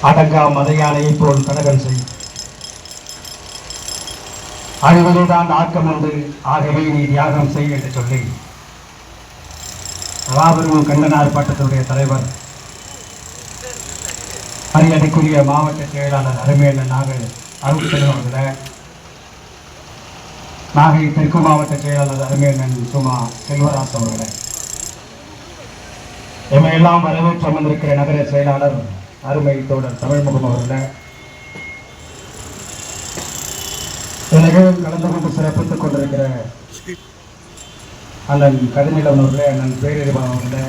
அடங்கா மதையானையை போல் கடகல் செய். அழிவதுதான் ஆக்கம் உண்டு, ஆகவே நீ தியாகம் செய் என்று சொல்லி ராபரும் கண்டனார் பாட்டத்தினுடைய தலைவர் மரியாதைக்குரிய மாவட்ட செயலாளர் அருமையண்ணன் அருட்செல்வம் அவர்களே, நாகை தெற்கு மாவட்ட செயலாளர் அருமையண்ணன் சுமா செல்வராஜ் அவர்களே, எம்மையெல்லாம் வரவேற்று அமர்ந்திருக்கிற நகர செயலாளர் அருமை தோழர் தமிழ்முகம் அவர்களே, நிகழ்வில் கலந்து கொண்டு சிறப்பித்துக் கொண்டிருக்கிற அண்ணன் கதிநிலம் அவர்களே, அண்ணன் பேரறிவாளன் அவர்களே,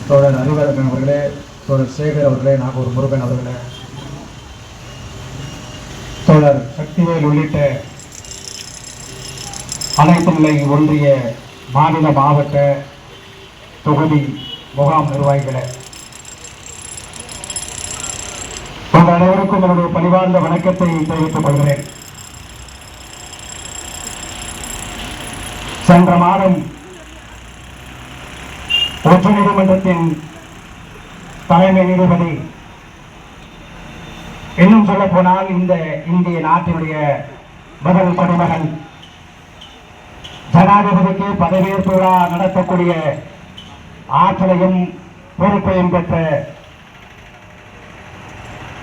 தோழர் அறிவழகன் அவர்களே, தோழர் சேகர் அவர்களே, நாகூர் முருகன் அவர்களே, தோழர் சக்திவேல் உள்ளிட்ட அனைத்து நிலை ஒன்றிய மாநில மாவட்ட தொகுதி முகாம் நிர்வாகிகளே, உங்கள் அனைவருக்கும் என்னுடைய பணிவார்ந்த வணக்கத்தை தெரிவித்துக் கொள்கிறேன். சென்ற மாதம் உச்ச நீதிமன்றத்தின் தலைமை நீதிபதி, இன்னும் சொல்ல போனால் இந்த இந்திய நாட்டினுடைய முதல் குடிமகன், ஜனாதிபதிக்கு பதவியேற்பு விழா நடத்தக்கூடிய ஆற்றலையும் பொறுப்பையும் பெற்ற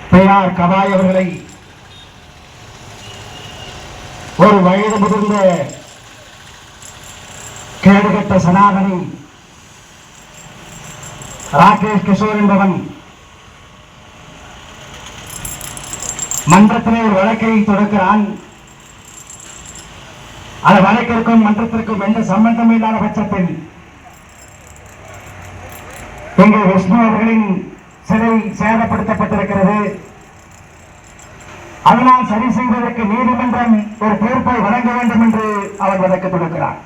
பெரியார் கவாய் அவர்களை ஒரு வயது முதிர்ந்த கேடுகட்ட சனாதனி ராகேஷ் கிஷோர் என்பவன் மன்றத்திலே ஒரு வழக்கை தொடக்கிறான். அந்த வழக்கிற்கும் மன்றத்திற்கும் எந்த சம்பந்தம் இல்லாத பட்சத்தில் இங்கு விஷ்ணு அவர்களின் சிலை சேதப்படுத்தப்பட்டிருக்கிறது, அதனால் சரி செய்வதற்கு நீதிமன்றம் ஒரு தீர்ப்பை வழங்க வேண்டும் என்று அவர் வழக்கு தொடுக்கிறார்.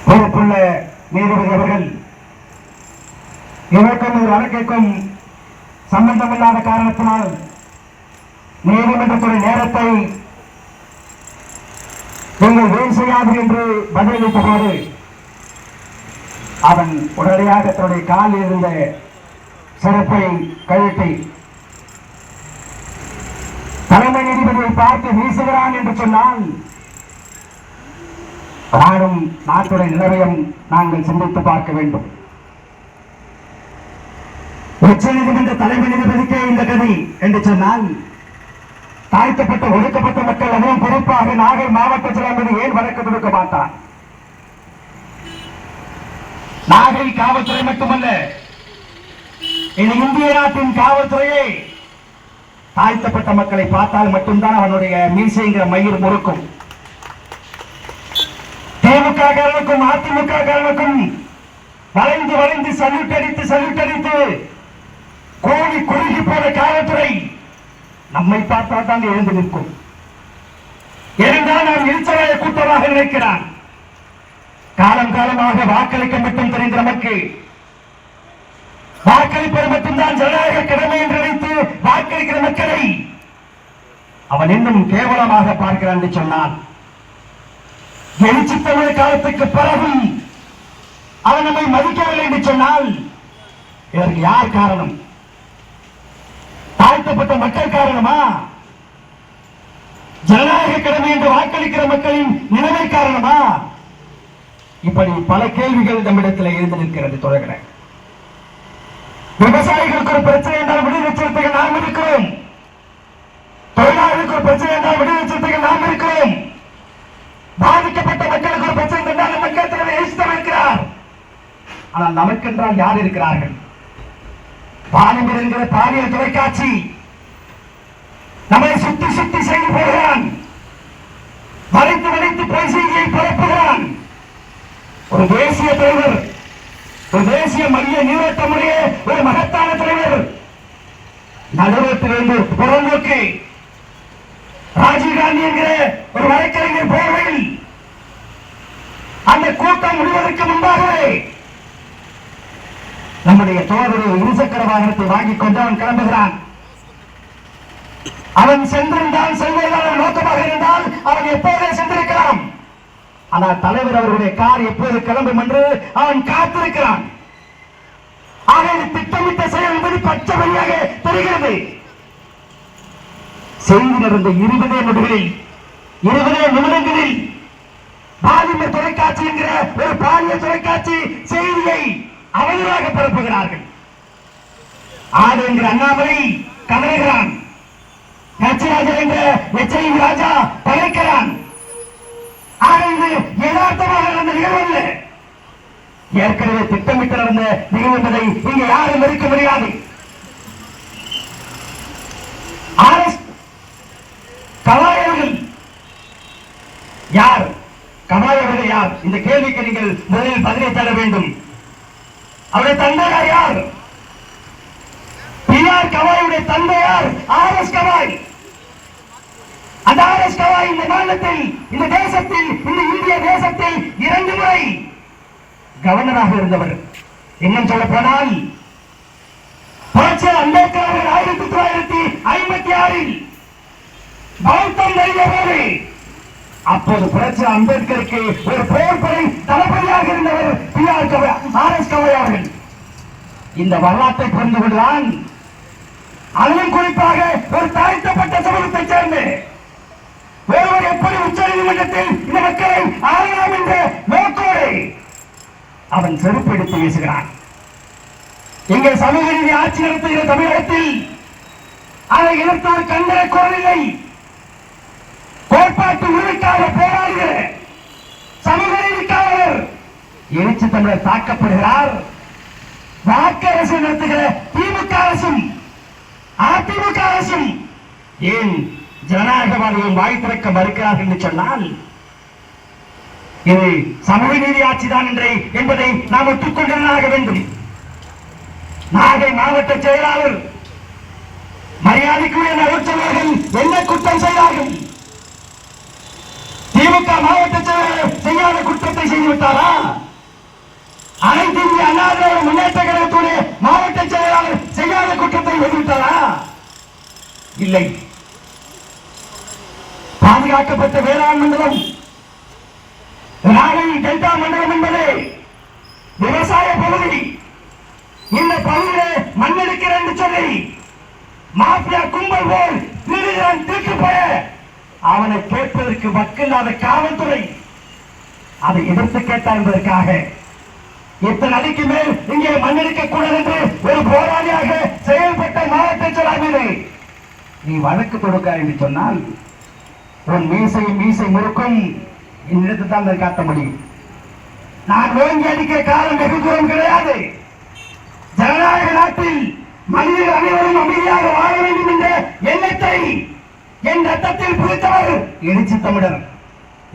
பொறுப்புள்ள நீதிபதி அவர்கள் இவருக்கும் ஒரு வழக்கிற்கும் சம்பந்தமில்லாத காரணத்தினால் நீதிமன்றத்துடைய நேரத்தை நீங்கள் வீண் செய்யாது என்று பதிலளித்த போது அவன் உடனடியாக தன்னுடைய காலில் இருந்த செருப்பை கழட்டி தலைமை நீதிபதியை பார்த்து வீசுகிறான் என்று சொன்னால் நாடும் நாட்டுடைய நிலைமையும் நாங்கள் சிந்தித்து பார்க்க வேண்டும். உச்ச நீதிமன்ற தலைமை நீதிபதிக்கே இந்த கதி என்று சொன்னால் தாழ்த்தப்பட்ட ஒடுக்கப்பட்ட மக்கள், அதுவும் குறிப்பாக நாகை மாவட்ட செயலாளர் ஏன் வழக்கு தொடுக்க மாட்டார்? நாகை காவல்துறை மட்டுமல்ல, இந்த இந்திய நாட்டின் காவல்துறையை தாழ்த்தப்பட்ட மக்களை பார்த்தால் மட்டும்தான் அவனுடைய மீசைங்கிற மயிர் முறுக்கும். திமுக காரனுக்கும் அதிமுக காரனுக்கும் வளைந்து வளைந்து சல்யூட் அடித்து கோடி குறுகி போன காவல்துறை நம்மை பார்த்தால் தான் எழுந்து நிற்கும். எழுந்தால் நாம் இழிச்சவாய கூட்டமாக நினைக்கிறான். காலம் காலமாக வாக்களிக்க மட்டும் தெரிந்த நமக்கு வாக்களிப்பது மட்டும்தான் ஜனநாயக கடமை என்று நினைத்து வாக்களிக்கிற மக்களை அவன் இன்னும் கேவலமாக பார்க்கிறான் என்று சொன்னான். எழுச்சி தமிழ் காலத்துக்கு பிறகும் அவன் நம்மை மதிக்கவில்லை என்று சொன்னால் இதற்கு யார் காரணம்? தாழ்த்தப்பட்ட மக்கள் காரணமா? ஜனநாயக கடமை என்று வாக்களிக்கிற மக்களின் நிலைமை காரணமா? இப்படி பல கேள்விகள் நம்மிடத்தில் எழுந்து நிற்கிறது. தொடர்கிற விவசாயிகளுக்கு ஒரு பிரச்சனை என்றால் விடுதலை சிறுத்தைகள் நாம் இருக்கிறோம். தொழிலாளர்களுக்கு ஒரு பிரச்சனை என்றால் விடுதலை சிறுத்தைகள் நாம் இருக்கிறோம். பாதிக்கப்பட்ட மக்களுக்கு ஒரு பிரச்சனை என்றால் மக்கள் தலைவர் எழுச்சிதான் இருக்கிறார். ஆனால் நமக்கென்றால் யார் இருக்கிறார்கள்? பாலிமர் என்கிற பாலியல் தொலைக்காட்சி நம்மை சுத்தி சுத்தி செய்து போகிறான். வளைத்து வளைத்து பொய் செய்தியை பரப்புகிறான். ஒரு தேசிய தலைவர், ஒரு தேசிய மைய நீரோட்டமுடைய ஒரு மகத்தான தலைவர் நடுவத்திலிருந்து புறநோக்கி ராஜீவ்காந்தி என்கிற ஒரு வழக்கறிஞர் போர்வையில் அந்த கூட்டம் முடிவதற்கு முன்பாகவே நம்முடைய தோழருடைய இருசக்கர வாகனத்தை வாங்கிக் கொண்டு அவன் கிளம்புகிறான். அவன் சென்றிருந்தால் செல்வதான நோக்கமாக இருந்தால் அவன் எப்போதே சென்றிருக்கலாம். ஆனால் தலைவர் அவருடைய கார் எப்போது கிளம்பும் என்று அவன் காத்திருக்கிறான். ஆக திட்டமிட்ட செயல் என்பது பச்சை வழியாக தெரிகிறது. செய்தி நடந்த 20 நிமிடங்களில் பாலிமர் தொலைக்காட்சி என்கிற ஒரு பாலிய தொலைக்காட்சி செய்தியை அவதூறாக பரப்புகிறார்கள். ஆடு என்கிற அண்ணாமலை கதறுகிறான், நச்சராஜன் என்ற எச்சரிக்கை ராஜா பழைக்கிறான். ஆக இது யதார்த்தமாக நடந்த நிகழ்வல்ல, ஏற்கனவே திட்டமிட்டு நடந்த நிகழ்வு என்பதை இங்கு யாரும் மறுக்க முடியாது. கவாயர்கள் யார்? கவாயர்கள் யார்? இந்த கேள்விக்கு நீங்கள் முதலில் பதிலை தர வேண்டும். அவருடைய தந்தையார் யார்? பிஆர் கவாயுடைய தந்தையார் ஆர்எஸ் கவாய். அந்த ஆர்எஸ் கவாய் இந்த மாநிலத்தில், இந்த தேசத்தில், இந்த இந்திய தேசத்தில் 2 முறை கவர்னராக இருந்தவர். இன்னும் சொல்ல போனால் புரட்சியாளர் அம்பேத்கர் அவர்கள் 1956 பௌத்தம் போது அப்போது புரட்சியாளர் அம்பேத்கருக்கு ஒரு போர்படை தளபதியாக இருந்தவர் ஆர்எஸ் கவாய் அவர்கள். இந்த வரலாற்றை புரிந்து கொண்டுதான், அதிலும் குறிப்பாக ஒரு தாழ்த்தப்பட்ட சமூகத்தைச் சேர்ந்த ஒருவர் எப்படி உச்ச நீதிமன்றத்தில் இந்த மக்களை ஆளலாம் என்ற நோக்கோடு அவன் செருப்பெடுத்து வீசுகிறான். இங்கே சமூக நீதி ஆட்சி நடத்துகிற தமிழகத்தில் அதை எதிர்த்தவர் கண்டன குரலில்லை. கோட்பாட்டு உரிமைக்காக போராடுகிற சமூக நீதிக்காரர் எழுச்சி தமிழர் தாக்கப்படுகிறார். வாக்கு அரசு நடத்துகிற திமுக அரசும் அதிமுக அரசும் ஏன் ஜனநாயகவாதிகள் வாய் திறக்க மறுக்கிறார்கள் என்று சொன்னால், இது சமூக நீதி ஆட்சிதான் என்பதை நாம் ஒத்துக்கொண்டாக வேண்டும். நாகை மாவட்ட செயலாளர் மரியாதைக்குரிய நகர்ச்சவர்கள் என்ன குற்றம் செய்தார்கள்? திமுக மாவட்ட செயலாளர் செய்யாத குற்றத்தை செய்துவிட்டாரா? அனைத்து இந்திய அண்ணா திராவிட முன்னேற்ற கழகத்துடைய மாவட்ட செயலாளர் செய்யாத குற்றத்தை செய்துவிட்டாரா? இல்லை. பாதுகாக்கப்பட்ட வேளாண் மண்டலம் நாகை டெல்டா மண்டலம் என்பது விவசாய பகுதி. இந்த பகுதியில் மண்ணெடுக்கிற என்று சொல்லி மாஃபியா கும்பல் போல் திருடுகிறான், தூக்கி போய அவனை கேட்பதற்கு வக்கில்லாத காவல்துறை அதை எதிர்த்து கேட்டார் என்பதற்காக இத்தனை அடிக்கு மேல் இங்கே மண்ணெடுக்க கூடாது என்று ஒரு போராளியாக செயல்பட்ட மாவட்ட செயலாளர் நீ வழக்கு தொடுக்க என்று சொன்னால் உன் மீசை முறுக்கும் என்னிடத்து தான் காட்ட முடியும். நான் ஓங்கி அடிக்கிற காலம் வெகு தூரம் கிடையாது. ஜனநாயக நாட்டில் மனிதர்கள் அனைவரும் அமைதியாக வாழ வேண்டும் என்ற எண்ணத்தை என் ரத்தத்தில் புரித்தவர் எழுச்சி தமிழர்.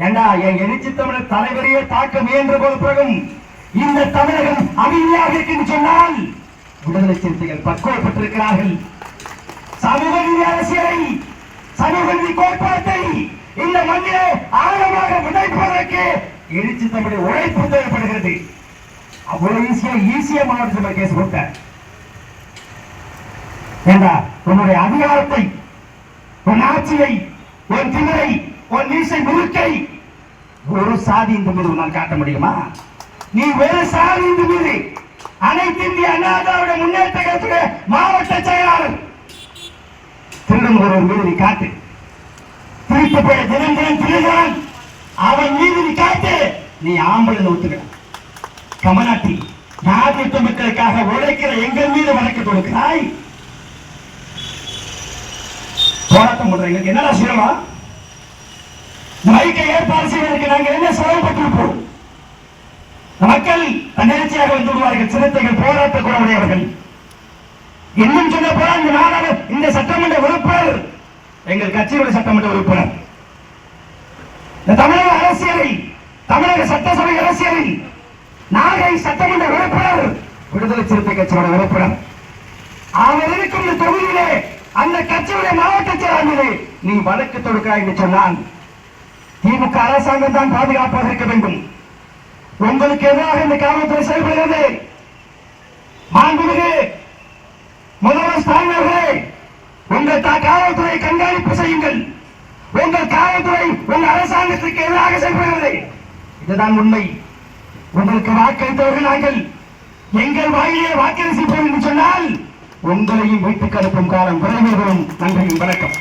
ஏண்டா என் எழுச்சி தமிழர் தலைவரையே தாக்க முயன்ற போது பிறகும் இந்த தமிழகம் அமைதியாக இருக்கு சொன்னால் விடுதலை சிறுத்தைகள் பக்குவப்பட்டிருக்கிறார்கள். சமூக நீதி அரசியலை, சமூக நீதி கோட்பாட்டை இந்த மண்ணிலே ஆழமாக விதைப்பதற்கு எழுச்சி தமிழை உழைப்பு தேவைப்படுகிறது. அவ்வளவு ஈஸியா மாவட்ட கேஸ் போட்ட ஏண்டா உன்னுடைய அதிகாரத்தை, உன் ஆட்சியை, உன் திமிரை, உன் மீசை முறுக்கை ஒரு சாதி இந்த மீது உன்னால் காட்ட முடியுமா? நீ வேறு சாதி இந்த மீது அனைத்து இந்திய அண்ணா திராவிட முன்னேற்ற கழகத்துடைய மாவட்ட செயலாளர் திருடன் ஒருவர் மீது நீ காட்டு. திருட்டு போய் தினம் திருடுகிறான், அவன் மீது நீ காட்டு. நீ ஆம்பளை ஒத்துக்க கமநாட்டி நாட்டு மக்களுக்காக உழைக்கிற எங்கள் மீது வழக்கு தொடுக்கிறாய். போராட்டம் பண்றீங்க என்னடா சிரமா? மைக்கை ஏற்பாடு செய்வதற்கு நாங்கள் என்ன சிரமப்பட்டிருப்போம்? மக்கள் தன்னெழுச்சியாக வந்து விடுவார்கள். சிறுத்தைகள் போராட்ட குணமுடையவர்கள். இன்னும் சொல்ல போனால் இந்த நாடாளு, இந்த சட்டமன்ற உறுப்பினர் எங்கள் கட்சியுடைய சட்டமன்ற உறுப்பினர், இந்த தமிழக அரசியலில், தமிழக சட்டசபை அரசியலில் நாகை சட்டமன்ற உறுப்பினர், விடுதலை சிறுத்தை கட்சியோட உறுப்பினர். அவர் இருக்கும் இந்த தொகுதியிலே அந்த கட்சியுடைய மாவட்ட செயலாளர் நீ வழக்கு தொடுக்கிறாய் என்று சொன்னால் திமுக அரசாங்கம் தான் பாதுகாப்பாக இருக்க வேண்டும். உங்களுக்கு எதிராக இந்த காவல்துறை செயல்படுகிறது. மாண்புமிகு முதல்வர் ஸ்டாலின் அவர்களே, உங்கள் காவல்துறை கண்காணிப்பு செய்யுங்கள். உங்கள் காவல்துறை உங்கள் அரசாங்கத்திற்கு எதிராக செயல்படுகிறது. இதுதான் உண்மை. உங்களுக்கு வாக்களித்தவர்கள் நாங்கள். எங்கள் வாயிலே வாக்களிப்போம் என்று சொன்னால் உங்களையும் வீட்டுக்கு அனுப்பும் காலம் விரைவில் வரும். நன்றியும் வணக்கம்.